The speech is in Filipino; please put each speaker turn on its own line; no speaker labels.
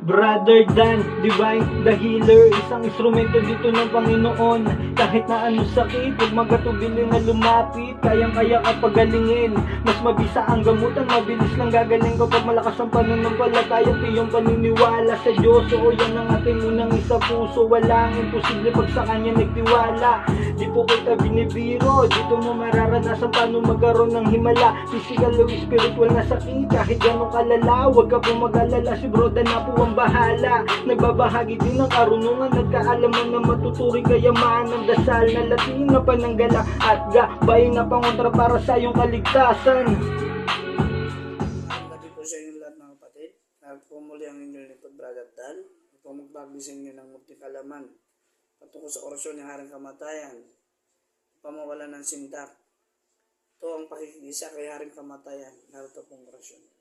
Brother Dan, Divine, the healer. Isang instrumento dito ng Panginoon. Kahit na anong sakit, huwag magatubili na lumapit. Kayang-kaya ka pagalingin. Mas mabisa ang gamutan, mabilis lang gagaling kapag malakas ang pananampalataya. Tiyong paniniwala sa Diyos. Oo, yan ang ating unang isa puso. Walang imposible pag sa Kanya nagtiwala. Di po kita binibiro, dito mo mararanasan paano magkaroon ng himala. Physical o spiritual na sakit, kahit ganong kalala. Huwag ka pong mag-alala, si Bro Dan na po ang bahala. Nagbabahagi din ng karunungan, nagkaalaman na matuturing kayamanan. Dasal na latin na pananggala at gabay na pangontra para sa iyong kaligtasan.
Gabi po sa inyong lahat mga kapatid. Nagpumuli ang inyong lingkod, Brother Dan. Ito magbagi sa inyo ng multikalaman patungkol sa orasyon ng Haring Kamatayan, pamawala ng sindak. Ito ang pakikisa kay Haring Kamatayan. Narito pong orasyon.